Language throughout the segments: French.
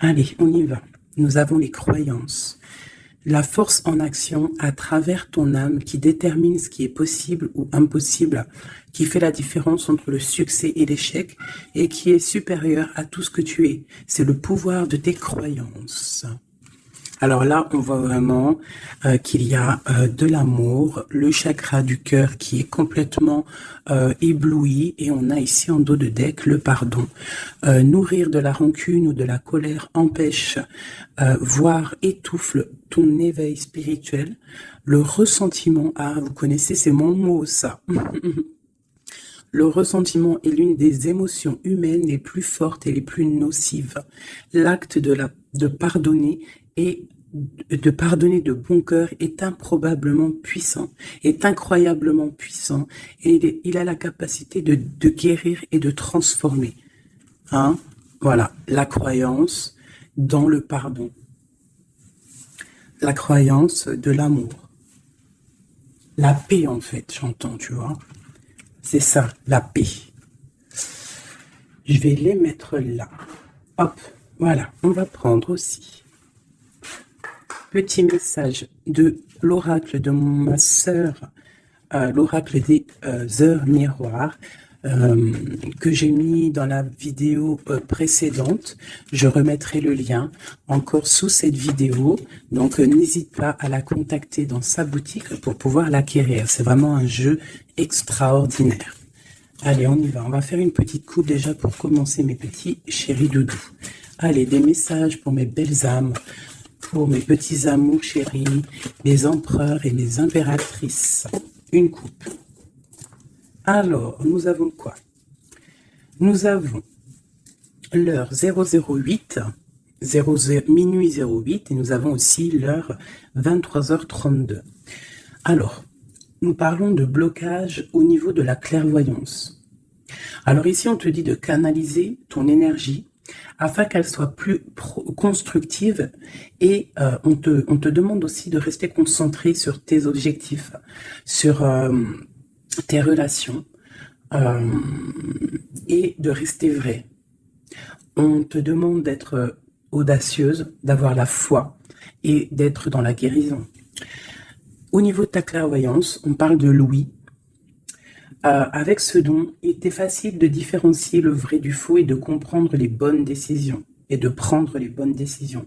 Allez, on y va. Nous avons les croyances. La force en action à travers ton âme qui détermine ce qui est possible ou impossible, qui fait la différence entre le succès et l'échec et qui est supérieur à tout ce que tu es. C'est le pouvoir de tes croyances. Alors là, on voit vraiment qu'il y a de l'amour, le chakra du cœur qui est complètement ébloui et on a ici en dos de deck le pardon. Nourrir de la rancune ou de la colère empêche, voire étouffe ton éveil spirituel. Le ressentiment, ah vous connaissez, c'est mon mot ça. Le ressentiment est l'une des émotions humaines les plus fortes et les plus nocives. L'acte de pardonner et de pardonner de bon cœur est improbablement puissant, est incroyablement puissant, et il a la capacité de guérir et de transformer. Hein? Voilà, la croyance dans le pardon. La croyance de l'amour. La paix, en fait, j'entends, tu vois. C'est ça, la paix. Je vais les mettre là. Hop, voilà, on va prendre aussi. Petit message de l'oracle de ma sœur, l'oracle des heures miroirs, que j'ai mis dans la vidéo précédente. Je remettrai le lien encore sous cette vidéo. Donc, n'hésite pas à la contacter dans sa boutique pour pouvoir l'acquérir. C'est vraiment un jeu extraordinaire. Allez, on y va. On va faire une petite coupe déjà pour commencer, mes petits chéris doudous. Allez, des messages pour mes belles âmes, pour mes petits amours chéris, les empereurs et les impératrices. Une coupe. Alors, nous avons quoi? Nous avons l'heure 008, minuit 08, et nous avons aussi l'heure 23h32. Alors, nous parlons de blocage au niveau de la clairvoyance. Alors ici, on te dit de canaliser ton énergie afin qu'elle soit plus constructive et on te demande aussi de rester concentré sur tes objectifs, sur tes relations et de rester vrai. On te demande d'être audacieuse, d'avoir la foi et d'être dans la guérison. Au niveau de ta clairvoyance, on parle de l'ouïe. Avec ce don, il était facile de différencier le vrai du faux et de comprendre les bonnes décisions et de prendre les bonnes décisions.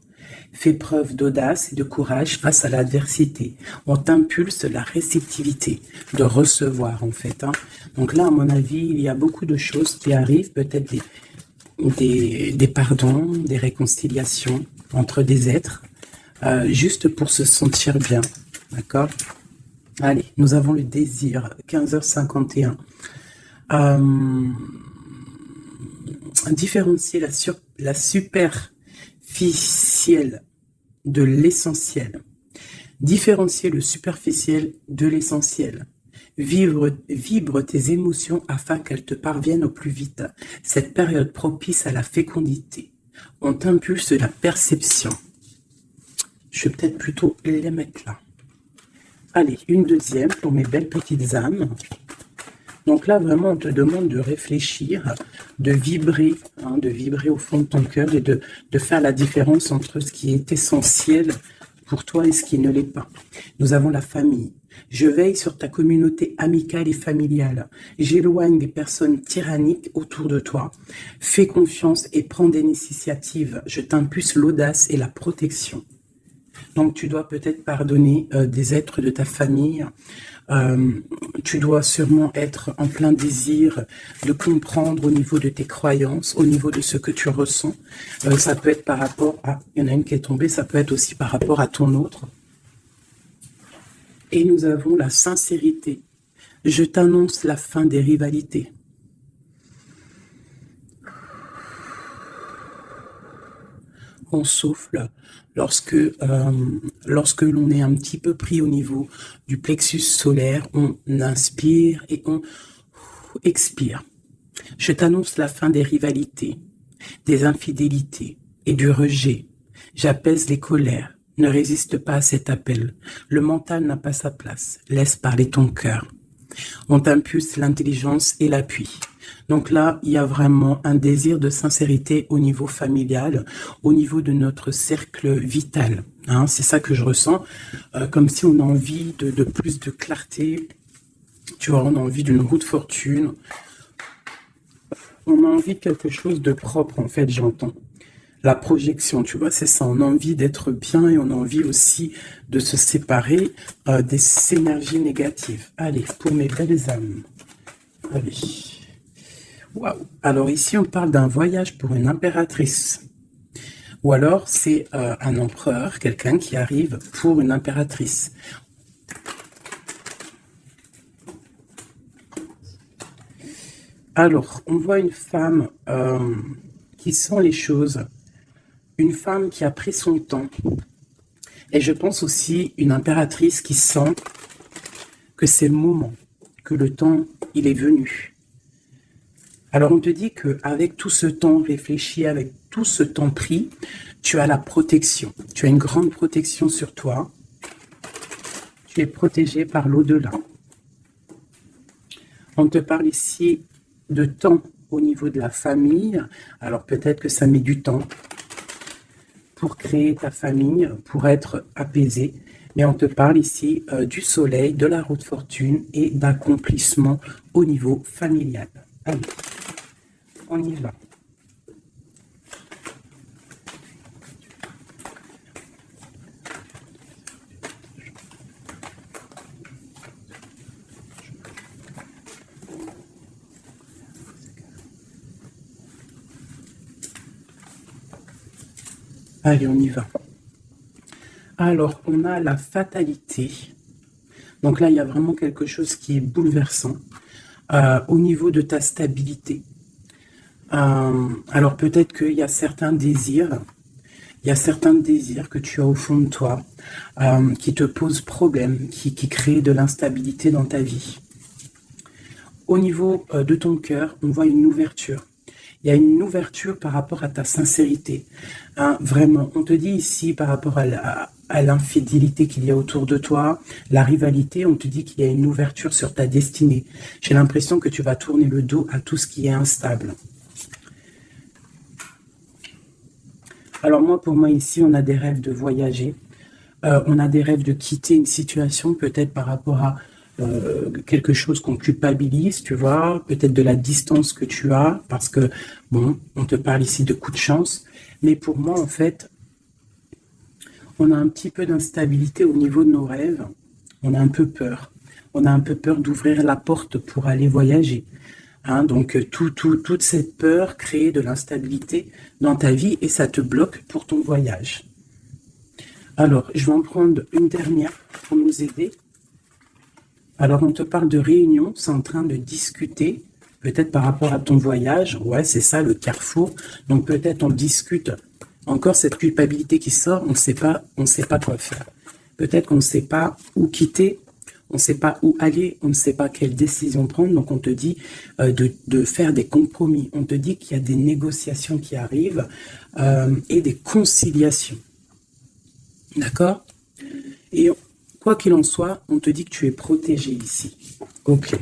Fais preuve d'audace et de courage face à l'adversité. On t'impulse la réceptivité, de recevoir en fait. Hein. Donc là, à mon avis, il y a beaucoup de choses qui arrivent, peut-être des pardons, des réconciliations entre des êtres, juste pour se sentir bien. D'accord ? Allez, nous avons le désir, 15h51. Différencier la superficielle de l'essentiel. Différencier le superficiel de l'essentiel. Vibre tes émotions afin qu'elles te parviennent au plus vite. Cette période propice à la fécondité. On t'impulse la perception. Je vais peut-être plutôt les mettre là. Allez, une deuxième pour mes belles petites âmes. Donc là, vraiment, on te demande de réfléchir, de vibrer au fond de ton cœur et de faire la différence entre ce qui est essentiel pour toi et ce qui ne l'est pas. Nous avons la famille. Je veille sur ta communauté amicale et familiale. J'éloigne des personnes tyranniques autour de toi. Fais confiance et prends des initiatives. Je t'impulse l'audace et la protection. Donc, tu dois peut-être pardonner des êtres de ta famille. Tu dois sûrement être en plein désir de comprendre au niveau de tes croyances, au niveau de ce que tu ressens. Ça peut être par rapport à... Il y en a une qui est tombée, ça peut être aussi par rapport à ton autre. Et nous avons la sincérité. Je t'annonce la fin des rivalités. On souffle lorsque l'on est un petit peu pris au niveau du plexus solaire, on inspire et on expire. Je t'annonce la fin des rivalités, des infidélités et du rejet. J'apaise les colères. Ne résiste pas à cet appel. Le mental n'a pas sa place. Laisse parler ton cœur. On t'impulse l'intelligence et l'appui. Donc là, il y a vraiment un désir de sincérité au niveau familial, au niveau de notre cercle vital. Hein, c'est ça que je ressens, comme si on a envie de plus de clarté, tu vois, on a envie d'une roue de fortune, on a envie de quelque chose de propre, en fait, j'entends. La projection, tu vois, c'est ça, on a envie d'être bien et on a envie aussi de se séparer des énergies négatives. Allez, pour mes belles âmes. Allez. Waouh. Alors ici, on parle d'un voyage pour une impératrice. Ou alors, c'est un empereur, quelqu'un qui arrive pour une impératrice. Alors, on voit une femme qui sent les choses, une femme qui a pris son temps. Et je pense aussi une impératrice qui sent que c'est le moment, que le temps, il est venu. Alors, on te dit qu'avec tout ce temps réfléchi, avec tout ce temps pris, tu as la protection. Tu as une grande protection sur toi. Tu es protégé par l'au-delà. On te parle ici de temps au niveau de la famille. Alors peut-être que ça met du temps pour créer ta famille, pour être apaisé. Mais on te parle ici du soleil, de la roue de fortune et d'accomplissement au niveau familial. Allez, on y va. Allez, on y va. Alors, on a la fatalité. Donc là, il y a vraiment quelque chose qui est bouleversant au niveau de ta stabilité. Alors, peut-être qu'il y a certains désirs. Il y a certains désirs que tu as au fond de toi qui te posent problème, qui créent de l'instabilité dans ta vie. Au niveau de ton cœur, on voit une ouverture. Il y a une ouverture par rapport à ta sincérité. Hein, vraiment, on te dit ici par rapport à l'infidélité qu'il y a autour de toi, la rivalité, on te dit qu'il y a une ouverture sur ta destinée. J'ai l'impression que tu vas tourner le dos à tout ce qui est instable. Alors moi, pour moi, ici, on a des rêves de voyager. On a des rêves de quitter une situation, peut-être par rapport à quelque chose qu'on culpabilise, tu vois, peut-être de la distance que tu as, parce que, bon, on te parle ici de coup de chance, mais pour moi, en fait, on a un petit peu d'instabilité au niveau de nos rêves, on a un peu peur. On a un peu peur d'ouvrir la porte pour aller voyager. Hein, donc, toute cette peur crée de l'instabilité dans ta vie et ça te bloque pour ton voyage. Alors, je vais en prendre une dernière pour nous aider. Alors, on te parle de réunion, c'est en train de discuter, peut-être par rapport à ton voyage. Ouais, c'est ça, le carrefour. Donc, peut-être on discute encore cette culpabilité qui sort, on ne sait pas quoi faire. Peut-être qu'on ne sait pas où quitter, on ne sait pas où aller, on ne sait pas quelle décision prendre. Donc, on te dit de faire des compromis. On te dit qu'il y a des négociations qui arrivent et des conciliations. D'accord ? Et quoi qu'il en soit, on te dit que tu es protégé ici. Ok.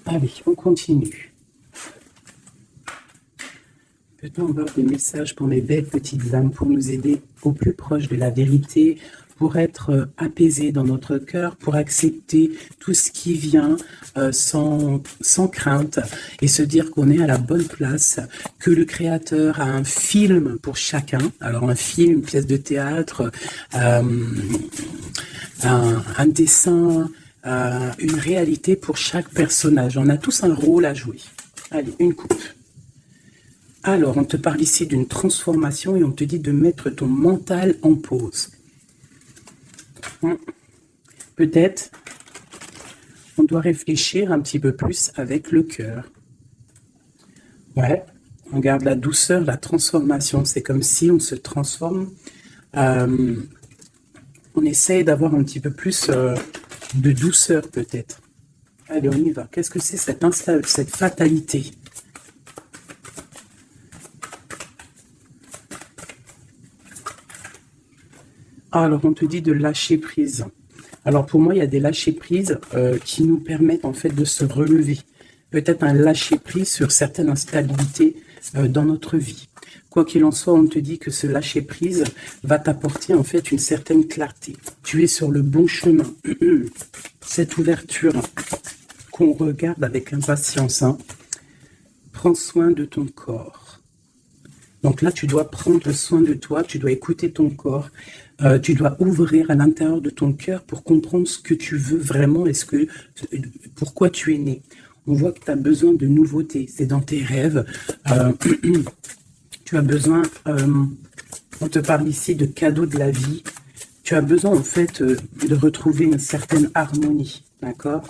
Allez, on continue. Peut-on avoir des messages pour mes belles petites âmes, pour nous aider au plus proche de la vérité, pour être apaisés dans notre cœur, pour accepter tout ce qui vient sans crainte et se dire qu'on est à la bonne place, que le Créateur a un film pour chacun. Alors un film, une pièce de théâtre, un dessin, une réalité pour chaque personnage. On a tous un rôle à jouer. Allez, une coupe. Alors, on te parle ici d'une transformation et on te dit de mettre ton mental en pause. Peut-être, on doit réfléchir un petit peu plus avec le cœur. Ouais, on garde la douceur, la transformation. C'est comme si on se transforme. On essaye d'avoir un petit peu plus de douceur, peut-être. Allez, on y va. Qu'est-ce que c'est cette fatalité ? Alors, on te dit de lâcher prise. Alors, pour moi, il y a des lâcher prises qui nous permettent en fait de se relever. peut-être un lâcher-prise sur certaines instabilités dans notre vie. Quoi qu'il en soit, on te dit que ce lâcher-prise va t'apporter en fait une certaine clarté. Tu es sur le bon chemin. Cette ouverture qu'on regarde avec impatience, hein. Prends soin de ton corps. Donc là, tu dois prendre soin de toi, tu dois écouter ton corps, tu dois ouvrir à l'intérieur de ton cœur pour comprendre ce que tu veux vraiment et pourquoi tu es né. On voit que tu as besoin de nouveautés, c'est dans tes rêves. Tu as besoin, on te parle ici de cadeaux de la vie. Tu as besoin en fait de retrouver une certaine harmonie, d'accord?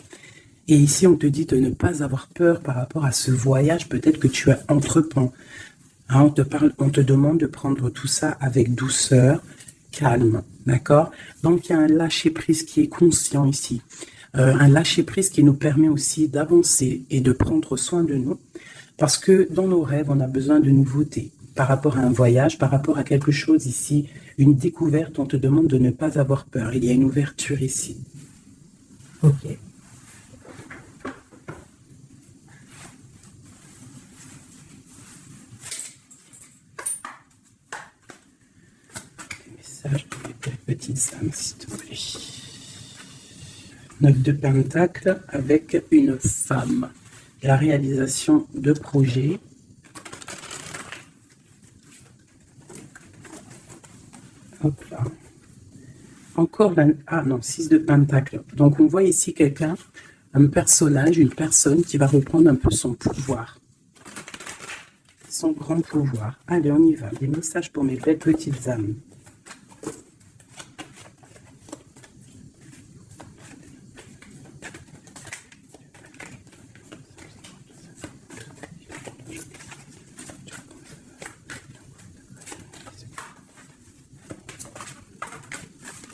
Et ici, on te dit de ne pas avoir peur par rapport à ce voyage peut-être que tu as entreprends. Hein, on te demande de prendre tout ça avec douceur, calme, d'accord? Donc, il y a un lâcher-prise qui est conscient ici. Un lâcher-prise qui nous permet aussi d'avancer et de prendre soin de nous. Parce que dans nos rêves, on a besoin de nouveautés. Par rapport à un voyage, par rapport à quelque chose ici, une découverte, on te demande de ne pas avoir peur. Il y a une ouverture ici. Ok. Message pour les petites âmes, s'il te plaît. 9 de Pentacle avec une femme. La réalisation de projets. Hop là. Encore la... Ah non, 6 de Pentacle. Donc on voit ici quelqu'un, un personnage, une personne qui va reprendre un peu son pouvoir. Son grand pouvoir. Allez, on y va. Des messages pour mes belles petites âmes.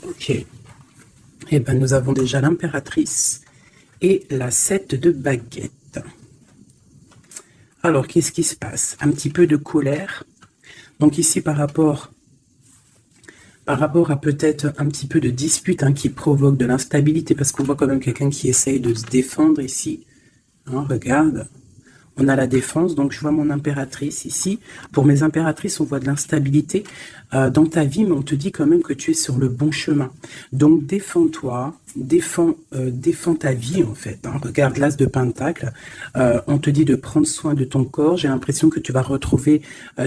Ok. Eh bien, nous avons déjà l'impératrice et la 7 de baguette. Alors, qu'est-ce qui se passe? Un petit peu de colère. Donc ici, par rapport à peut-être un petit peu de dispute hein, qui provoque de l'instabilité, parce qu'on voit quand même quelqu'un qui essaye de se défendre ici. Hein, regarde. On a la défense, donc je vois mon impératrice ici. Pour mes impératrices, on voit de l'instabilité dans ta vie, mais on te dit quand même que tu es sur le bon chemin. Donc défends-toi, défends ta vie en fait. Hein. Regarde l'as de Pentacle, on te dit de prendre soin de ton corps. J'ai l'impression que tu vas retrouver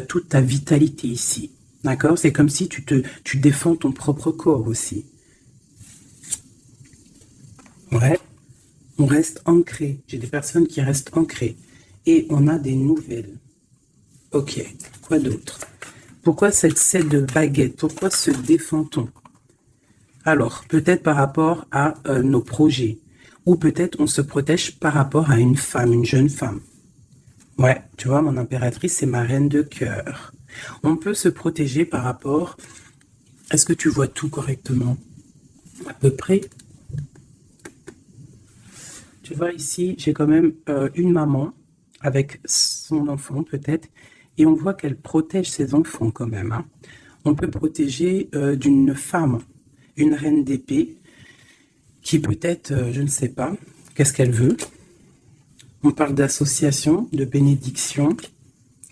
toute ta vitalité ici. D'accord? C'est comme si tu défends ton propre corps aussi. Ouais, on reste ancré. J'ai des personnes qui restent ancrées. Et on a des nouvelles. Ok, quoi d'autre? Pourquoi cette 7 de baguette? Pourquoi se défend-on? Alors, peut-être par rapport à nos projets. Ou peut-être on se protège par rapport à une femme, une jeune femme. Ouais, tu vois, mon impératrice, c'est ma reine de cœur. On peut se protéger par rapport... Est-ce que tu vois tout correctement? À peu près. Tu vois, ici, j'ai quand même une maman avec son enfant peut-être, et on voit qu'elle protège ses enfants quand même. Hein. On peut protéger d'une femme, une reine d'épée, qui peut-être, je ne sais pas, qu'est-ce qu'elle veut. On parle d'association, de bénédiction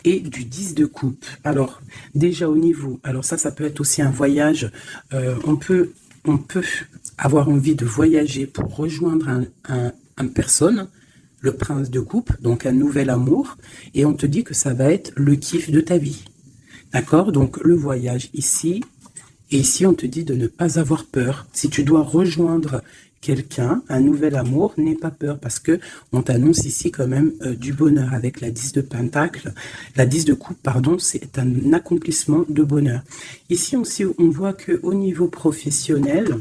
et du 10 de coupe. Alors, déjà au niveau, alors ça peut être aussi un voyage, on peut avoir envie de voyager pour rejoindre une personne, le prince de coupe, donc un nouvel amour, et on te dit que ça va être le kiff de ta vie. D'accord? Donc le voyage ici, et ici on te dit de ne pas avoir peur. Si tu dois rejoindre quelqu'un, un nouvel amour, n'aie pas peur, parce que on t'annonce ici quand même du bonheur avec la 10 de Pentacle. La 10 de coupe, pardon, c'est un accomplissement de bonheur. Ici aussi, on voit qu'au niveau professionnel,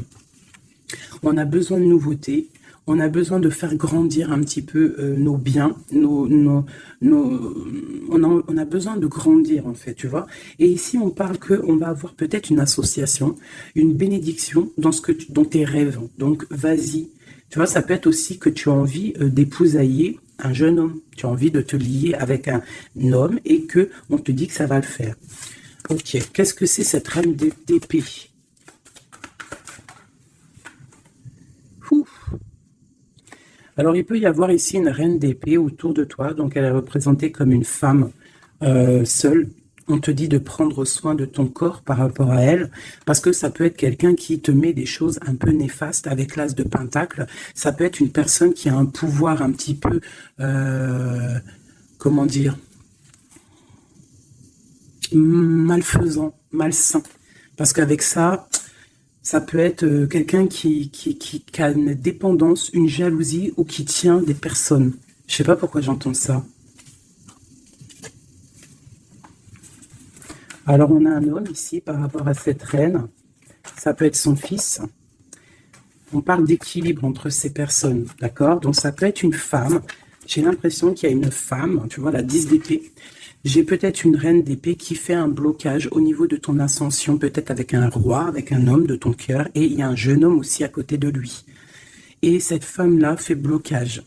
on a besoin de nouveautés. On a besoin de faire grandir un petit peu nos biens, on a besoin de grandir en fait, tu vois. Et ici, on parle qu'on va avoir peut-être une association, une bénédiction dans tes rêves. Donc, vas-y. Tu vois, ça peut être aussi que tu as envie d'épousailler un jeune homme. Tu as envie de te lier avec un homme et que on te dit que ça va le faire. Ok, qu'est-ce que c'est cette reine d'épée? Alors, il peut y avoir ici une reine d'épée autour de toi, donc elle est représentée comme une femme seule. On te dit de prendre soin de ton corps par rapport à elle, parce que ça peut être quelqu'un qui te met des choses un peu néfastes avec l'as de pentacle. Ça peut être une personne qui a un pouvoir un petit peu, comment dire, malfaisant, malsain. Parce qu'avec ça, ça peut être quelqu'un qui a une dépendance, une jalousie ou qui tient des personnes. Je sais pas pourquoi j'entends ça. Alors, on a un homme ici par rapport à cette reine. Ça peut être son fils. On parle d'équilibre entre ces personnes, d'accord? Donc, ça peut être une femme. J'ai l'impression qu'il y a une femme, tu vois, la 10 d'épée. J'ai peut-être une reine d'épée qui fait un blocage au niveau de ton ascension, peut-être avec un roi, avec un homme de ton cœur, et il y a un jeune homme aussi à côté de lui. Et cette femme-là fait blocage.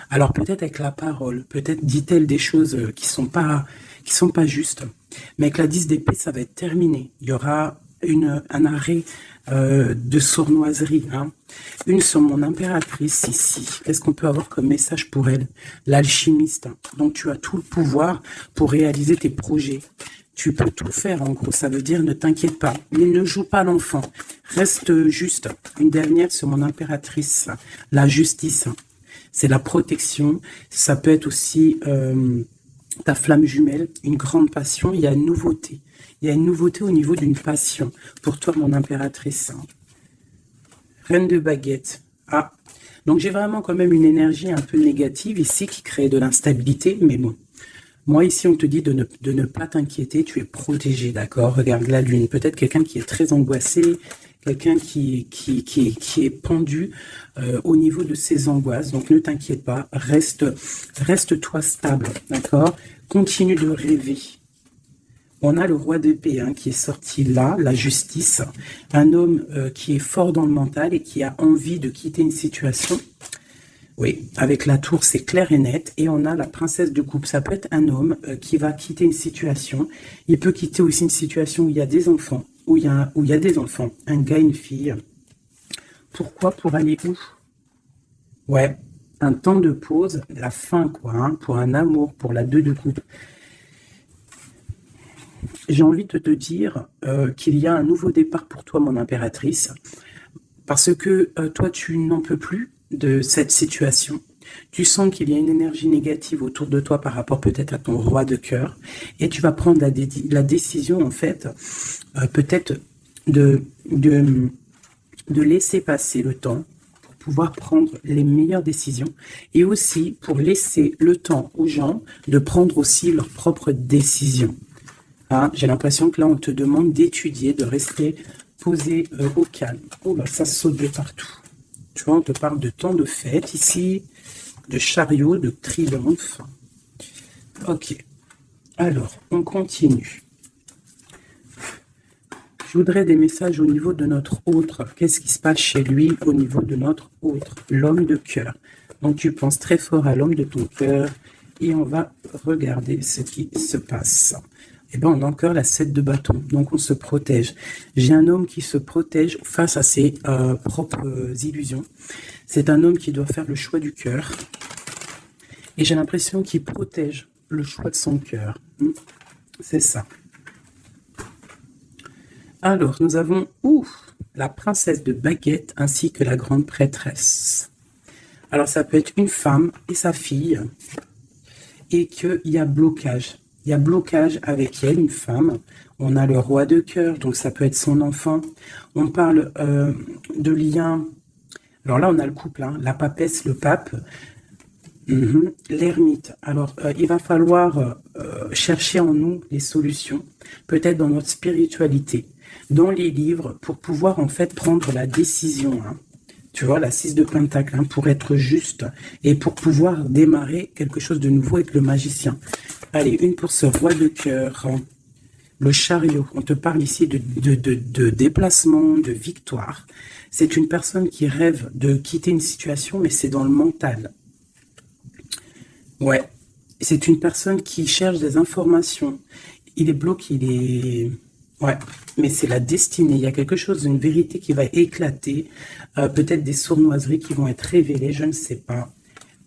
Alors peut-être avec la parole, peut-être dit-elle des choses qui sont pas justes. Mais avec la 10 d'épée, ça va être terminé. Il y aura un arrêt de sournoiserie. Hein. Une sur mon impératrice ici. Qu'est-ce qu'on peut avoir comme message pour elle? L'alchimiste. Donc tu as tout le pouvoir pour réaliser tes projets. Tu peux tout faire en gros. Ça veut dire ne t'inquiète pas. Mais ne joue pas l'enfant. Reste juste. Une dernière sur mon impératrice. La justice. C'est la protection. Ça peut être aussi ta flamme jumelle, une grande passion. Il y a une nouveauté. Il y a une nouveauté au niveau d'une passion. Pour toi, mon impératrice. Reine de baguette. Ah, donc j'ai vraiment quand même une énergie un peu négative ici qui crée de l'instabilité. Mais bon, moi ici, on te dit de ne pas t'inquiéter. Tu es protégé, d'accord? Regarde la lune. Peut-être quelqu'un qui est très angoissé. Quelqu'un qui est pendu au niveau de ses angoisses. Donc, ne t'inquiète pas. Reste-toi stable, d'accord? Continue de rêver. On a le roi d'épée qui est sorti là, la justice. Un homme qui est fort dans le mental et qui a envie de quitter une situation. Oui, avec la tour, c'est clair et net. Et on a la princesse de coupe. Ça peut être un homme qui va quitter une situation. Il peut quitter aussi une situation où il y a des enfants. Où il y a des enfants. Un gars, une fille. Pourquoi? Pour aller où? Ouais, un temps de pause, la fin, quoi. Hein, pour un amour, pour la 2 de coupe. J'ai envie de te dire qu'il y a un nouveau départ pour toi, mon impératrice. Parce que toi, tu n'en peux plus de cette situation. Tu sens qu'il y a une énergie négative autour de toi par rapport peut-être à ton roi de cœur. Et tu vas prendre la décision, en fait, peut-être de laisser passer le temps pour pouvoir prendre les meilleures décisions. Et aussi pour laisser le temps aux gens de prendre aussi leurs propres décisions. Hein, j'ai l'impression que là, on te demande d'étudier, de rester posé au calme. Oh là, ça saute de partout. Tu vois, on te parle de temps de fête ici, de chariot, de triomphe. Ok. Alors, on continue. Je voudrais des messages au niveau de notre autre. Qu'est-ce qui se passe chez lui au niveau de notre autre? L'homme de cœur. Donc, tu penses très fort à l'homme de ton cœur. Et on va regarder ce qui se passe. Eh bien, on a encore la 7 de bâton. Donc, on se protège. J'ai un homme qui se protège face à ses propres illusions. C'est un homme qui doit faire le choix du cœur. Et j'ai l'impression qu'il protège le choix de son cœur. C'est ça. Alors, nous avons la princesse de baguette ainsi que la grande prêtresse. Alors, ça peut être une femme et sa fille. Et qu'il y a blocage. Il y a blocage avec elle, une femme. On a le roi de cœur, donc ça peut être son enfant. On parle de lien. Alors là, on a le couple, la papesse, le pape, l'ermite. Alors, il va falloir chercher en nous les solutions, peut-être dans notre spiritualité, dans les livres, pour pouvoir en fait prendre la décision. Tu vois, la 6 de pentacle, pour être juste et pour pouvoir démarrer quelque chose de nouveau avec le magicien. Allez, une pour ce roi de cœur. Le chariot, on te parle ici de déplacement, de victoire. C'est une personne qui rêve de quitter une situation, mais c'est dans le mental. Ouais, c'est une personne qui cherche des informations. Il est bloqué, il est... Ouais, mais c'est la destinée. Il y a quelque chose, une vérité qui va éclater. Peut-être des sournoiseries qui vont être révélées, je ne sais pas.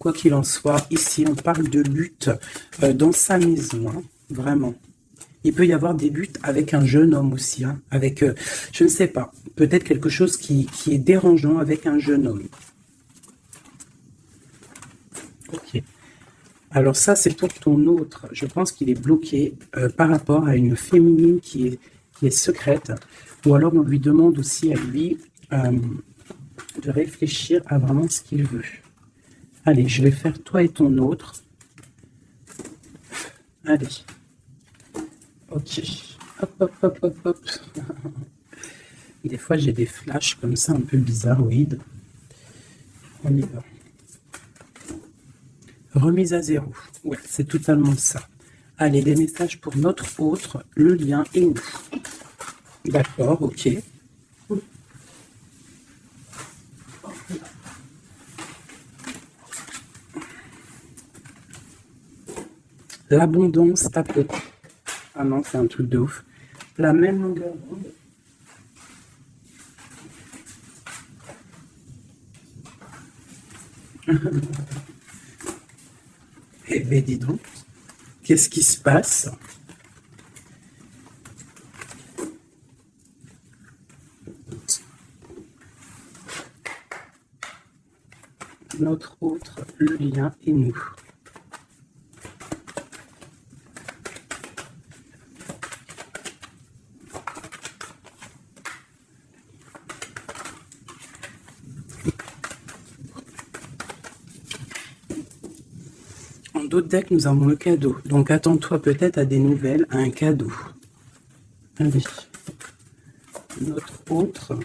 Quoi qu'il en soit, ici, on parle de lutte dans sa maison, hein, vraiment. Il peut y avoir des luttes avec un jeune homme aussi, hein, avec, je ne sais pas, peut-être quelque chose qui est dérangeant avec un jeune homme. Ok. Alors ça, c'est pour ton autre. Je pense qu'il est bloqué par rapport à une féminine qui est secrète. Ou alors on lui demande aussi à lui de réfléchir à vraiment ce qu'il veut. Allez, je vais faire toi et ton autre. Allez. Ok. Hop, hop, hop, hop, hop. Des fois, j'ai des flashs comme ça, un peu bizarroïdes. On y va. Remise à zéro. Ouais, c'est totalement ça. Allez, des messages pour notre autre. Le lien est nous. D'accord, ok. L'abondance tapée. Ah non, c'est un truc de ouf. La même longueur d'onde. Eh bien, dis donc, qu'est-ce qui se passe? Notre autre, le lien et nous. En d'autres decks, nous avons le cadeau. Donc attends-toi peut-être à des nouvelles, à un cadeau. Allez. Notre autre,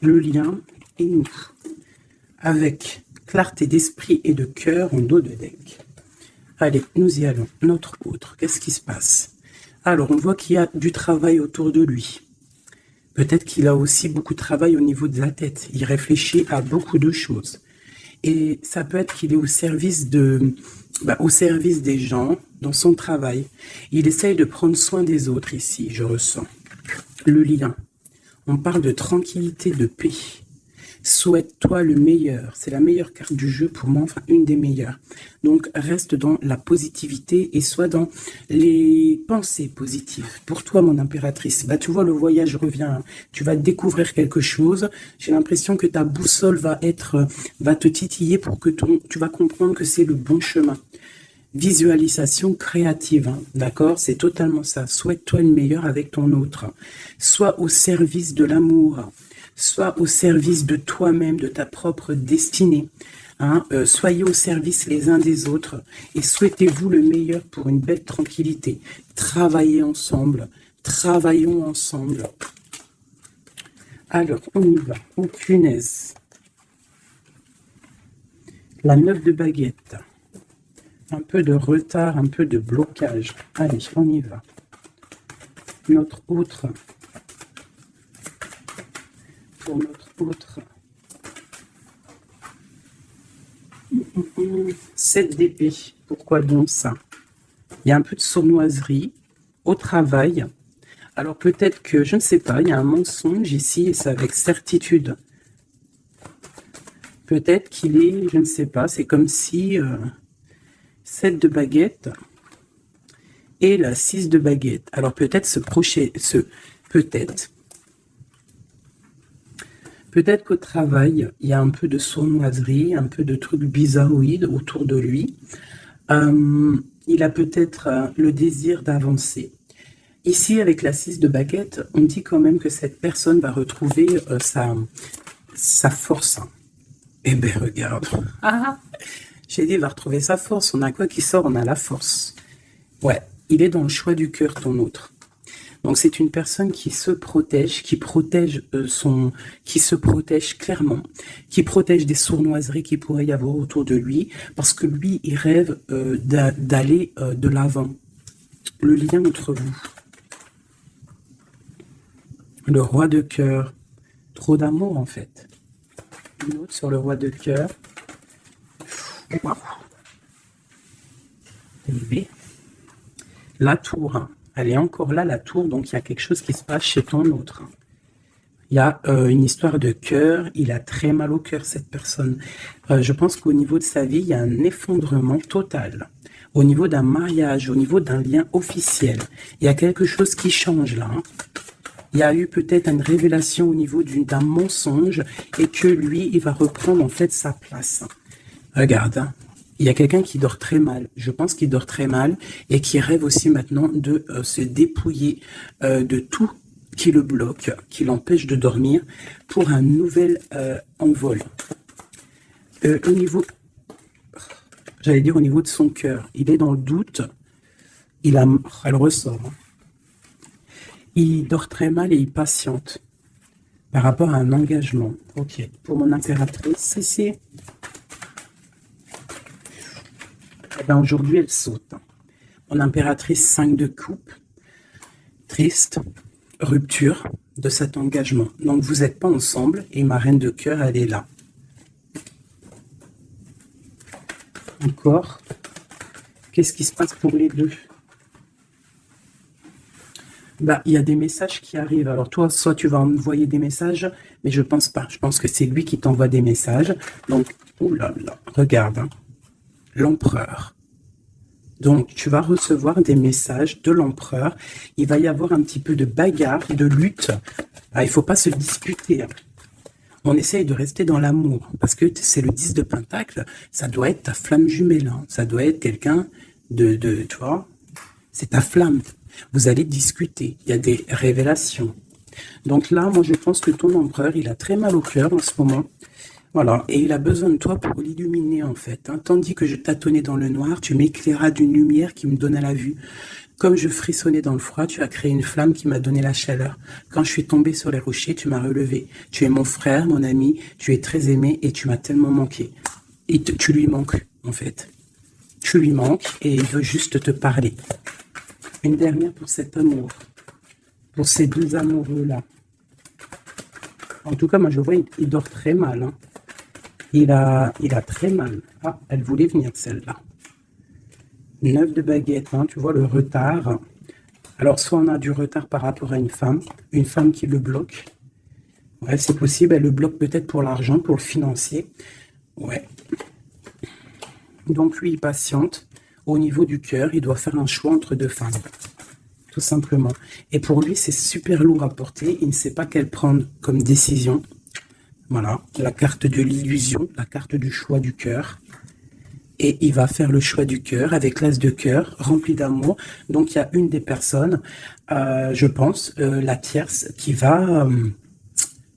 le lien et nous. Avec clarté d'esprit et de cœur en dos de deck. Allez, nous y allons. Notre autre, qu'est-ce qui se passe? Alors, on voit qu'il y a du travail autour de lui. Peut-être qu'il a aussi beaucoup de travail au niveau de la tête. Il réfléchit à beaucoup de choses. Et ça peut être qu'il est au service des gens, dans son travail. Il essaye de prendre soin des autres ici, je ressens. Le lien. On parle de tranquillité, de paix. Souhaite-toi le meilleur. C'est la meilleure carte du jeu pour moi, enfin une des meilleures. Donc reste dans la positivité et sois dans les pensées positives. Pour toi, mon impératrice, bah, tu vois, le voyage revient. Tu vas découvrir quelque chose. J'ai l'impression que ta boussole va te titiller pour que tu vas comprendre que c'est le bon chemin. Visualisation créative, hein, d'accord? C'est totalement ça. Souhaite-toi le meilleur avec ton autre. Sois au service de l'amour. Sois au service de toi-même, de ta propre destinée. Hein, soyez au service les uns des autres et souhaitez-vous le meilleur pour une belle tranquillité. Travaillez ensemble, travaillons ensemble. Alors, on y va. Oh, punaise. La 9 de baguette. Un peu de retard, un peu de blocage. Allez, on y va. Notre autre. Pour notre autre. 7 d'épée. Pourquoi donc ça? Il y a un peu de sournoiserie au travail. Alors peut-être que, je ne sais pas, il y a un mensonge ici et c'est avec certitude. Peut-être qu'il est, je ne sais pas, c'est comme si 7 de baguette et la 6 de baguette. Alors peut-être peut-être qu'au travail, il y a un peu de sournoiserie, un peu de trucs bizarroïdes autour de lui. Il a peut-être le désir d'avancer. Ici, avec la 6 de baguette, on dit quand même que cette personne va retrouver sa force. Eh bien, regarde. J'ai dit, il va retrouver sa force. On a quoi qui sort? On a la force. Ouais, il est dans le choix du cœur, ton autre. Donc c'est une personne qui se protège, qui se protège clairement, qui protège des sournoiseries qu'il pourrait y avoir autour de lui, parce que lui, il rêve d'aller de l'avant. Le lien entre vous. Le roi de cœur. Trop d'amour en fait. Une autre sur le roi de cœur. Waouh. Élevé. La tour. Elle est encore là, la tour, donc il y a quelque chose qui se passe chez ton autre. Il y a une histoire de cœur, il a très mal au cœur, cette personne. Je pense qu'au niveau de sa vie, il y a un effondrement total. Au niveau d'un mariage, au niveau d'un lien officiel, il y a quelque chose qui change là. Hein. Il y a eu peut-être une révélation au niveau d'un mensonge et que lui, il va reprendre en fait sa place. Regarde, hein. Il y a quelqu'un qui dort très mal. Je pense qu'il dort très mal et qui rêve aussi maintenant de se dépouiller de tout qui le bloque, qui l'empêche de dormir pour un nouvel envol. Au niveau, j'allais dire au niveau de son cœur, il est dans le doute. Elle ressort. Hein. Il dort très mal et il patiente par rapport à un engagement. Ok. Pour mon impératrice, ici. Eh bien, aujourd'hui, elle saute. Mon impératrice, 5 de coupe. Triste. Rupture de cet engagement. Donc, vous n'êtes pas ensemble et ma reine de cœur, elle est là. Encore. Qu'est-ce qui se passe pour les deux? Bah, il y a des messages qui arrivent. Alors toi, soit tu vas envoyer des messages, mais je pense pas. Je pense que c'est lui qui t'envoie des messages. Donc, oh là là, regarde, hein. L'empereur. Donc, tu vas recevoir des messages de l'empereur. Il va y avoir un petit peu de bagarre, de lutte. Ah, il faut pas se disputer. Hein. On essaye de rester dans l'amour, parce que c'est le 10 de Pentacle. Ça doit être ta flamme jumelle. Hein. Ça doit être quelqu'un tu vois, c'est ta flamme. Vous allez discuter, il y a des révélations. Donc là, moi je pense que ton empereur, il a très mal au cœur en ce moment. Voilà, et il a besoin de toi pour l'illuminer en fait. Hein. Tandis que je tâtonnais dans le noir, tu m'éclairas d'une lumière qui me donna la vue. Comme je frissonnais dans le froid, tu as créé une flamme qui m'a donné la chaleur. Quand je suis tombée sur les rochers, tu m'as relevé. Tu es mon frère, mon ami, tu es très aimé et tu m'as tellement manqué. Et tu lui manques en fait. Tu lui manques et il veut juste te parler. Une dernière pour cet amour, pour ces deux amoureux-là. En tout cas, moi, je vois, il dort très mal. Hein. Il a très mal. Ah, elle voulait venir, celle-là. 9 de baguette, hein, tu vois le retard. Alors, soit on a du retard par rapport à une femme qui le bloque. Ouais, c'est possible, elle le bloque peut-être pour l'argent, pour le financier. Ouais. Donc, lui, il patiente. Au niveau du cœur, il doit faire un choix entre deux femmes. Tout simplement. Et pour lui, c'est super lourd à porter. Il ne sait pas quelle prendre comme décision. Voilà, la carte de l'illusion, la carte du choix du cœur. Et il va faire le choix du cœur avec l'as de cœur, rempli d'amour. Donc, il y a une des personnes, je pense, la tierce, qui va...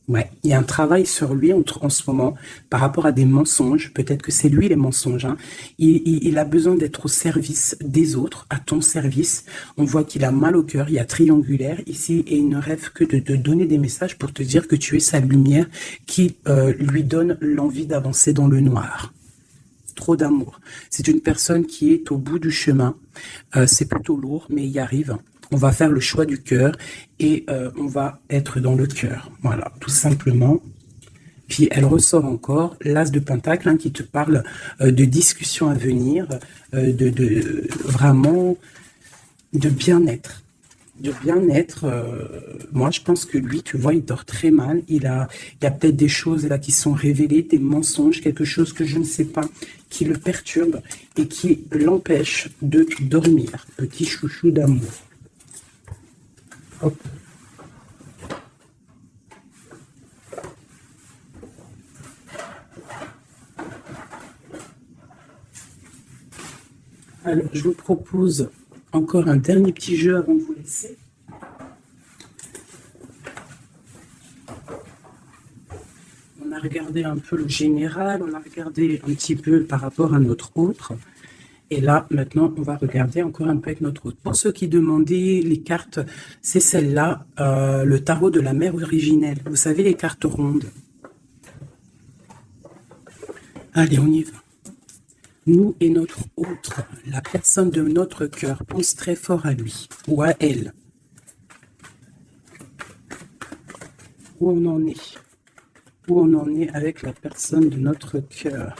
ouais, il y a un travail sur lui en ce moment par rapport à des mensonges. Peut-être que c'est lui les mensonges. Hein. Il a besoin d'être au service des autres, à ton service. On voit qu'il a mal au cœur, il y a triangulaire ici et il ne rêve que de te donner des messages pour te dire que tu es sa lumière qui lui donne l'envie d'avancer dans le noir. Trop d'amour. C'est une personne qui est au bout du chemin. C'est plutôt lourd, mais il y arrive. On va faire le choix du cœur et on va être dans le cœur. Voilà, tout simplement. Puis elle ressort encore l'as de Pentacle hein, qui te parle de discussions à venir, vraiment de bien-être. De bien-être, moi je pense que lui, tu vois, il dort très mal. Il y a peut-être des choses là qui sont révélées, des mensonges, quelque chose que je ne sais pas, qui le perturbe et qui l'empêche de dormir. Petit chouchou d'amour. Hop. Alors, je vous propose encore un dernier petit jeu avant de vous laisser. On a regardé un peu le général, on a regardé un petit peu par rapport à notre autre. Et là, maintenant, on va regarder encore un peu avec notre autre. Pour ceux qui demandaient les cartes, c'est celle-là, le tarot de la mère originelle. Vous savez, les cartes rondes. Allez, on y va. Nous et notre autre, la personne de notre cœur, pense très fort à lui ou à elle. Où on en est? Où on en est avec la personne de notre cœur?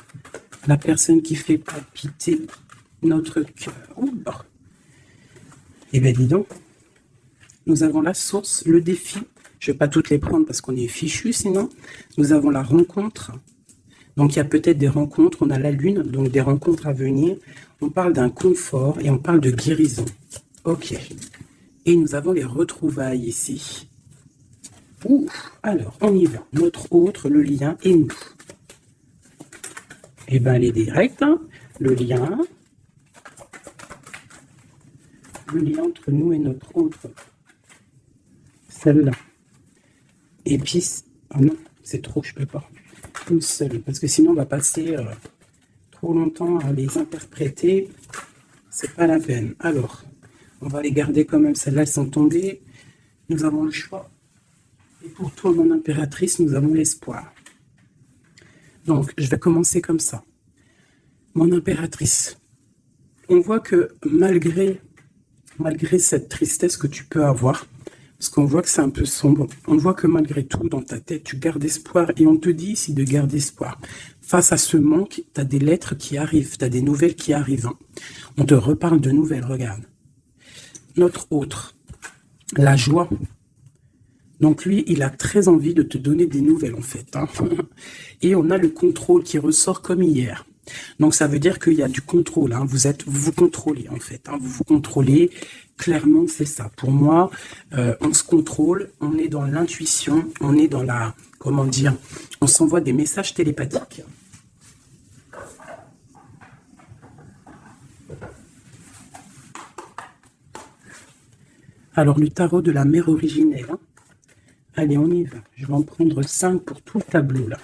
La personne qui fait palpiter notre cœur. Eh bien, dis donc, nous avons la source, le défi Je ne vais pas toutes les prendre parce qu'on est fichu sinon. Nous avons la rencontre. Donc, il y a peut-être des rencontres. On a la lune, donc des rencontres à venir. On parle d'un confort et on parle de guérison. Ok. Et nous avons les retrouvailles ici. Ouh. Alors, on y va. Notre autre, le lien et nous. Eh bien, elle est directe. Hein. Le lien entre nous et notre autre. Celle-là. Et puis, ah non, c'est trop, je peux pas. Une seule, parce que sinon on va passer trop longtemps à les interpréter. C'est pas la peine. Alors, on va les garder quand même. Celles-là, elles sont tombées. Nous avons le choix. Et pour toi, mon impératrice, nous avons l'espoir. Donc, je vais commencer comme ça. Mon impératrice, on voit que malgré cette tristesse que tu peux avoir, parce qu'on voit que c'est un peu sombre, on voit que malgré tout, dans ta tête, tu gardes espoir, et on te dit ici de garder espoir. Face à ce manque, tu as des lettres qui arrivent, tu as des nouvelles qui arrivent. Hein. On te reparle de nouvelles, regarde. Notre autre, la joie. Donc lui, il a très envie de te donner des nouvelles, en fait. Hein. Et on a le contrôle qui ressort comme hier. Donc ça veut dire qu'il y a du contrôle, hein. Vous vous contrôlez en fait, hein. Vous vous contrôlez, clairement c'est ça. Pour moi, on se contrôle, on est dans l'intuition, on est dans la, comment dire, on s'envoie des messages télépathiques. Alors le tarot de la mère originelle, hein. Allez on y va, je vais en prendre 5 pour tout le tableau là.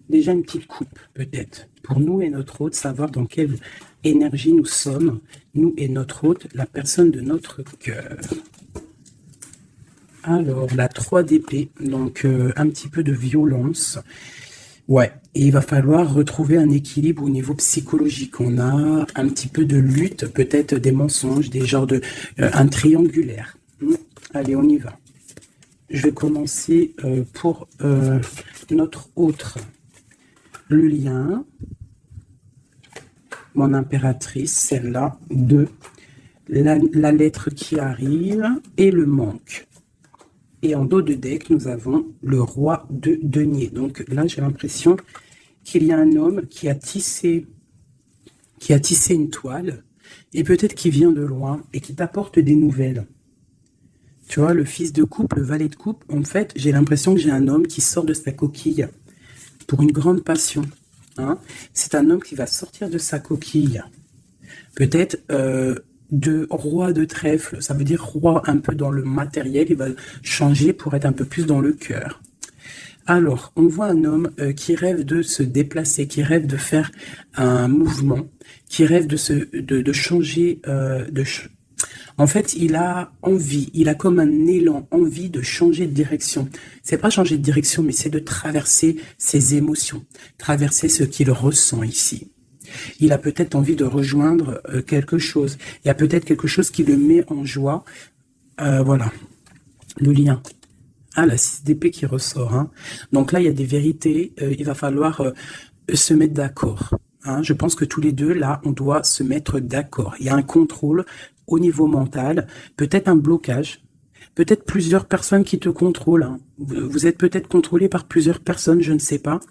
Déjà une petite coupe peut-être. Pour nous et notre hôte, savoir dans quelle énergie nous sommes, nous et notre hôte, la personne de notre cœur. Alors, la 3 d'épée, donc un petit peu de violence. Ouais, et il va falloir retrouver un équilibre au niveau psychologique. On a un petit peu de lutte, peut-être des mensonges, des genres de... un triangulaire. Allez, on y va. Je vais commencer pour notre autre. Le lien, mon impératrice, celle-là, 2, la lettre qui arrive et le manque. Et en dos de deck, nous avons le roi de denier. Donc là, j'ai l'impression qu'il y a un homme qui a tissé une toile et peut-être qu'il vient de loin et qui t'apporte des nouvelles. Tu vois, le fils de coupe, le valet de coupe, en fait, j'ai l'impression que j'ai un homme qui sort de sa coquille pour une grande passion. Hein. C'est un homme qui va sortir de sa coquille. Peut-être de roi de trèfle, ça veut dire roi un peu dans le matériel, il va changer pour être un peu plus dans le cœur. Alors, on voit un homme qui rêve de se déplacer, qui rêve de faire un mouvement, qui rêve de changer, en fait, il a envie, il a comme un élan, envie de changer de direction. C'est pas changer de direction, mais c'est de traverser ses émotions, traverser ce qu'il ressent ici. Il a peut-être envie de rejoindre quelque chose. Il y a peut-être quelque chose qui le met en joie. Voilà, le lien. Ah, la 6 d'épée qui ressort. Hein. Donc là, il y a des vérités. Il va falloir se mettre d'accord. Hein. Je pense que tous les deux, là, on doit se mettre d'accord. Il y a un contrôle au niveau mental, peut-être un blocage, peut-être plusieurs personnes qui te contrôlent. Hein. Vous êtes peut-être contrôlé par plusieurs personnes, je ne sais pas.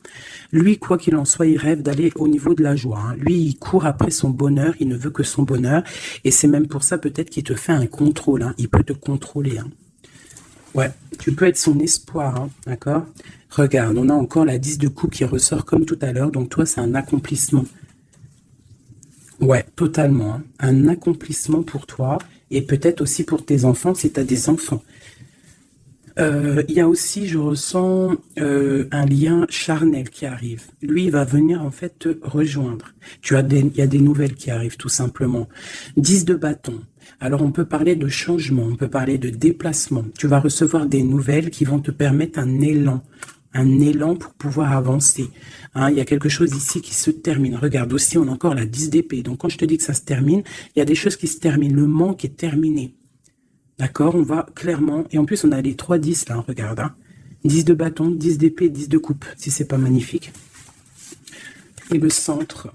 Lui, quoi qu'il en soit, il rêve d'aller au niveau de la joie. Hein. Lui, il court après son bonheur, il ne veut que son bonheur. Et c'est même pour ça peut-être qu'il te fait un contrôle. Hein. Il peut te contrôler. Hein. Ouais, tu peux être son espoir, hein, d'accord? Regarde, on a encore la 10 de coupe qui ressort comme tout à l'heure. Donc toi, c'est un accomplissement. Ouais, totalement. Hein. Un accomplissement pour toi et peut-être aussi pour tes enfants si tu as des enfants. Il y a aussi, je ressens un lien charnel qui arrive. Lui, il va venir en fait te rejoindre. Il y a des nouvelles qui arrivent tout simplement. 10 de bâton. Alors on peut parler de changement, on peut parler de déplacement. Tu vas recevoir des nouvelles qui vont te permettre un élan pour pouvoir avancer. Hein, il y a quelque chose ici qui se termine. Regarde aussi, on a encore la 10 d'épée. Donc quand je te dis que ça se termine, il y a des choses qui se terminent. Le manque est terminé. D'accord, on va clairement, et en plus on a les 3 10 là, regarde, hein. 10 de bâton, 10 d'épée, 10 de coupe, si c'est pas magnifique. Et le centre,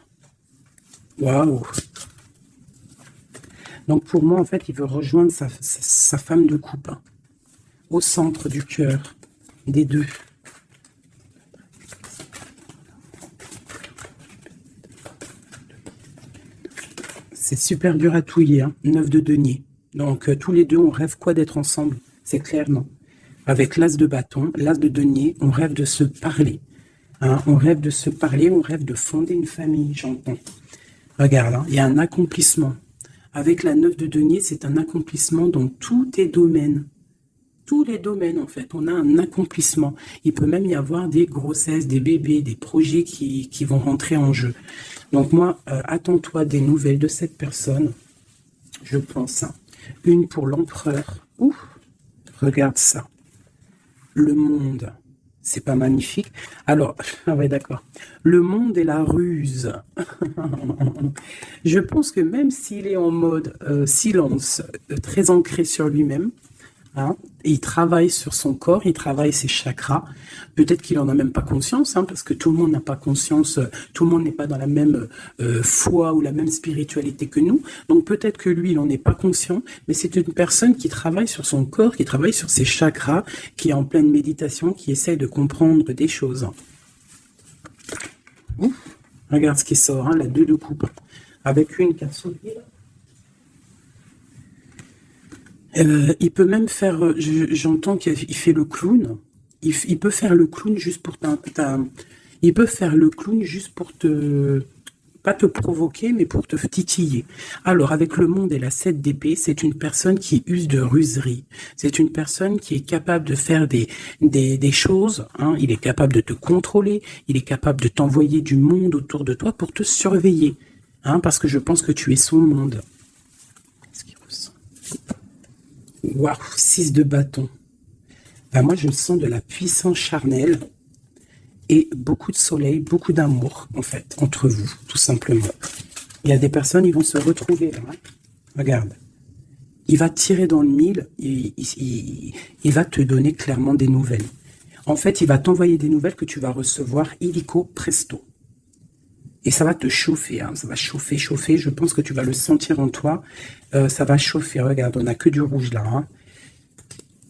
waouh. Donc pour moi, en fait, il veut rejoindre sa femme de coupe. Hein. au centre du cœur des deux. C'est super dur à touiller, hein, 9 de denier. Donc, tous les deux, on rêve quoi d'être ensemble? C'est clair, non? Avec l'as de bâton, l'as de denier, on rêve de se parler. Hein, on rêve de se parler, on rêve de fonder une famille, j'entends. Regarde, hein, il y a un accomplissement. Avec la 9 de denier, c'est un accomplissement dans tous tes domaines. Tous les domaines, en fait, on a un accomplissement. Il peut même y avoir des grossesses, des bébés, des projets qui vont rentrer en jeu. Donc moi, attends-toi des nouvelles de cette personne, je pense. Hein. Une pour l'empereur. Ouh, regarde ça. Le monde, c'est pas magnifique? Alors, ah ouais, d'accord. Le monde et la ruse. Je pense que même s'il est en mode silence, très ancré sur lui-même, hein, et il travaille sur son corps, il travaille ses chakras. Peut-être qu'il en a même pas conscience, hein, parce que tout le monde n'a pas conscience, tout le monde n'est pas dans la même foi ou la même spiritualité que nous. Donc peut-être que lui, il n'en est pas conscient, mais c'est une personne qui travaille sur son corps, qui travaille sur ses chakras, qui est en pleine méditation, qui essaie de comprendre des choses. Ouf, regarde ce qui sort, hein, la 2 de coupe, avec une carte soleil. Il peut même faire, j'entends qu'il fait le clown. Il peut faire le clown juste pour il peut faire le clown juste pour pas te provoquer, mais pour te titiller. Alors, avec le monde et la 7 d'épée, c'est une personne qui use de ruserie. C'est une personne qui est capable de faire des choses. Hein. Il est capable de te contrôler. Il est capable de t'envoyer du monde autour de toi pour te surveiller. Hein, parce que je pense que tu es son monde. Qu'est-ce qu'il ressent? Waouh, 6 de bâton. Ben moi, je sens de la puissance charnelle et beaucoup de soleil, beaucoup d'amour, en fait, entre vous, tout simplement. Il y a des personnes, ils vont se retrouver là. Hein. Regarde. Il va tirer dans le mille, il va te donner clairement des nouvelles. En fait, il va t'envoyer des nouvelles que tu vas recevoir illico presto. Et ça va te chauffer, hein. Ça va chauffer, chauffer. Je pense que tu vas le sentir en toi. Ça va chauffer. Regarde, on n'a que du rouge là. Hein.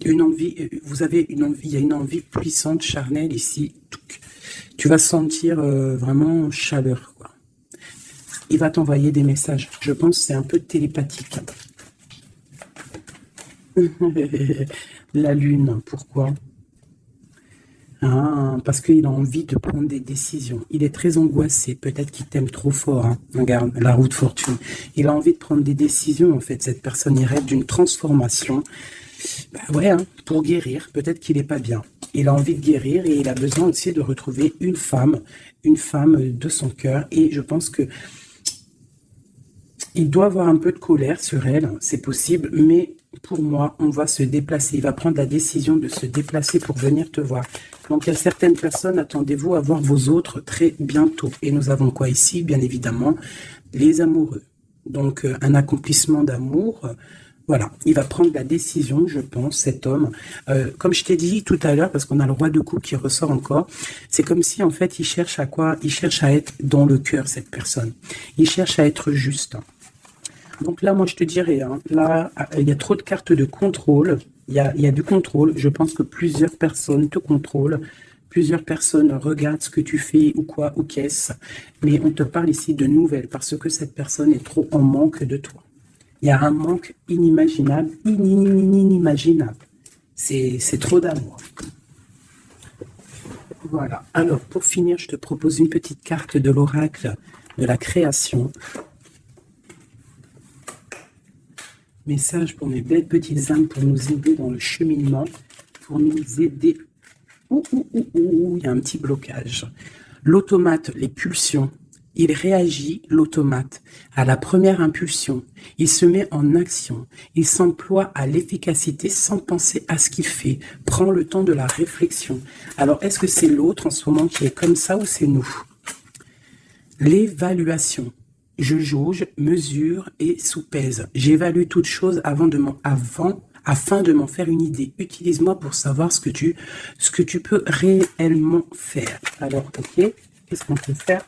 Une envie, vous avez une envie, il y a une envie puissante, charnelle ici. Tu vas sentir vraiment chaleur, quoi. Il va t'envoyer des messages. Je pense que c'est un peu télépathique. La lune, pourquoi? Ah, parce qu'il a envie de prendre des décisions. Il est très angoissé. Peut-être qu'il t'aime trop fort. Hein. Regarde, la roue de fortune. Il a envie de prendre des décisions, en fait. Cette personne, il rêve d'une transformation. Bah ouais, hein, pour guérir. Peut-être qu'il n'est pas bien. Il a envie de guérir et il a besoin aussi de retrouver une femme de son cœur. Et je pense que il doit avoir un peu de colère sur elle. C'est possible, mais pour moi, on va se déplacer. Il va prendre la décision de se déplacer pour venir te voir. Donc, il y a certaines personnes, attendez-vous à voir vos autres très bientôt. Et nous avons quoi ici? Bien évidemment, les amoureux. Donc, un accomplissement d'amour. Voilà, il va prendre la décision, je pense, cet homme. Comme je t'ai dit tout à l'heure, parce qu'on a le roi de coupe qui ressort encore, c'est comme si, en fait, il cherche à quoi? Il cherche à être dans le cœur, cette personne. Il cherche à être juste. Donc là, moi, je te dirais, hein, là, il y a trop de cartes de contrôle. Il y a du contrôle. Je pense que plusieurs personnes te contrôlent. Plusieurs personnes regardent ce que tu fais ou quoi, ou qu'est-ce. Mais on te parle ici de nouvelles parce que cette personne est trop en manque de toi. Il y a un manque inimaginable, inimaginable. C'est trop d'amour. Voilà. Alors, pour finir, je te propose une petite carte de l'oracle de la création. Message pour mes belles petites âmes pour nous aider dans le cheminement, pour nous aider. Il y a un petit blocage. L'automate, les pulsions. Il réagit, l'automate, à la première impulsion. Il se met en action. Il s'emploie à l'efficacité sans penser à ce qu'il fait. Prend le temps de la réflexion. Alors, est-ce que c'est l'autre en ce moment qui est comme ça ou c'est nous? L'évaluation. Je jauge, mesure et soupèse. J'évalue toute chose afin de m'en faire une idée. Utilise-moi pour savoir ce que tu peux réellement faire. Alors, ok, qu'est-ce qu'on peut faire?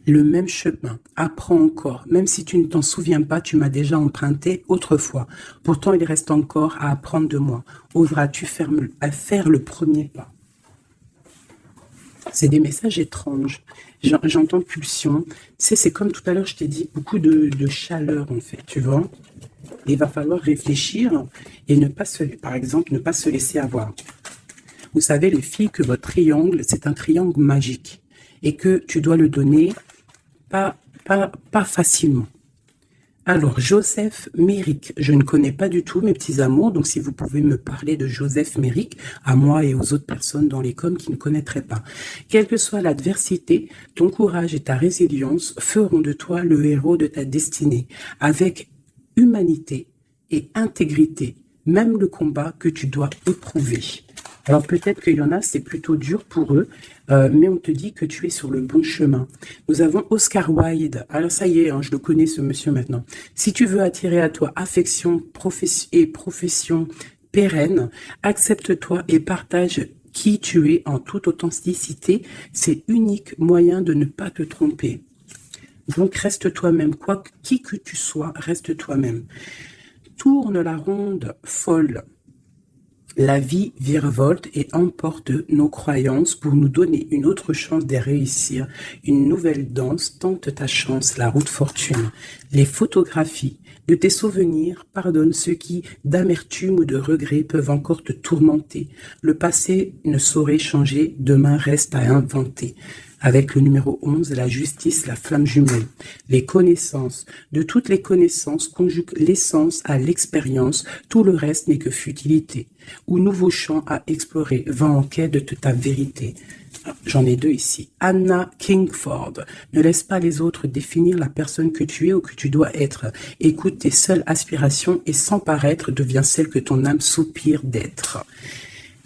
le même chemin. Apprends encore. Même si tu ne t'en souviens pas, tu m'as déjà emprunté autrefois. Pourtant, il reste encore à apprendre de moi. Oseras-tu faire le premier pas? C'est des messages étranges. J'entends pulsion. Tu sais, c'est comme tout à l'heure, je t'ai dit, beaucoup de chaleur, en fait, tu vois. Il va falloir réfléchir et ne pas par exemple, ne pas se laisser avoir. Vous savez, les filles, que votre triangle, c'est un triangle magique et que tu dois le donner pas facilement. Alors, Joseph Méric, je ne connais pas du tout mes petits amours, donc si vous pouvez me parler de Joseph Méric, à moi et aux autres personnes dans les coms qui ne connaîtraient pas. Quelle que soit l'adversité, ton courage et ta résilience feront de toi le héros de ta destinée, avec humanité et intégrité, même le combat que tu dois éprouver. Alors peut-être qu'il y en a, c'est plutôt dur pour eux, mais on te dit que tu es sur le bon chemin. Nous avons Oscar Wilde. Alors ça y est, hein, je le connais ce monsieur maintenant. Si tu veux attirer à toi affection et profession pérenne, accepte-toi et partage qui tu es en toute authenticité. C'est unique moyen de ne pas te tromper. Donc reste toi-même, qui que tu sois, reste toi-même. Tourne la ronde folle. La vie virevolte et emporte nos croyances pour nous donner une autre chance de réussir. Une nouvelle danse, tente ta chance, la route fortune. Les photographies de tes souvenirs pardonnent ceux qui, d'amertume ou de regret, peuvent encore te tourmenter. Le passé ne saurait changer, demain reste à inventer. Avec le numéro 11, la justice, la flamme jumelle. Les connaissances. De toutes les connaissances, conjugue l'essence à l'expérience. Tout le reste n'est que futilité. Ou nouveau champ à explorer. Va en quête de ta vérité. J'en ai deux ici. Anna Kingford. Ne laisse pas les autres définir la personne que tu es ou que tu dois être. Écoute tes seules aspirations et sans paraître, deviens celle que ton âme soupire d'être.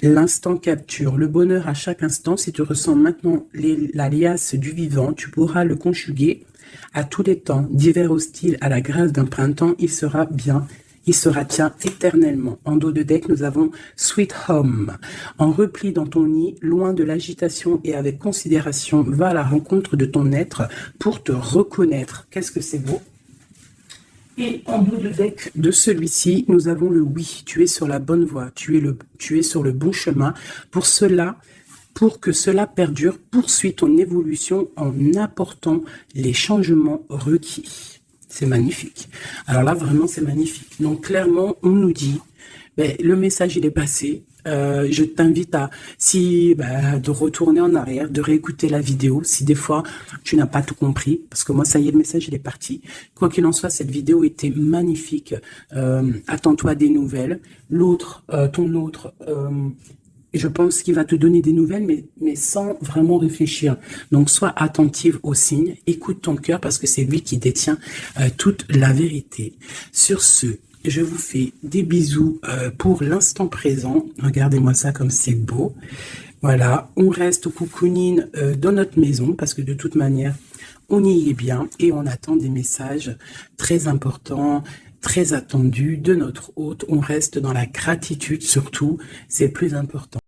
L'instant capture, le bonheur à chaque instant. Si tu ressens maintenant l'alias du vivant, tu pourras le conjuguer à tous les temps. D'hiver hostile à la grâce d'un printemps, il sera bien, il sera tien éternellement. En dos de deck, nous avons Sweet Home. En repli dans ton nid, loin de l'agitation et avec considération, va à la rencontre de ton être pour te reconnaître. Qu'est-ce que c'est beau! Et en dos de deck de celui-ci, nous avons le oui. Tu es sur la bonne voie. Tu es sur le bon chemin. Pour que cela perdure, poursuis ton évolution en apportant les changements requis. C'est magnifique. Alors là, vraiment, c'est magnifique. Donc, clairement, on nous dit, le message, il est passé. Je t'invite de retourner en arrière, de réécouter la vidéo si des fois tu n'as pas tout compris, parce que moi ça y est, le message il est parti. Quoi qu'il en soit, cette vidéo était magnifique. Attends-toi à des nouvelles. Ton autre, je pense qu'il va te donner des nouvelles, mais sans vraiment réfléchir. Donc sois attentive aux signes, écoute ton cœur parce que c'est lui qui détient toute la vérité. Sur ce, je vous fais des bisous pour l'instant présent. Regardez-moi ça comme c'est beau. Voilà, on reste au cocooning dans notre maison parce que de toute manière, on y est bien et on attend des messages très importants, très attendus de notre hôte. On reste dans la gratitude surtout, c'est le plus important.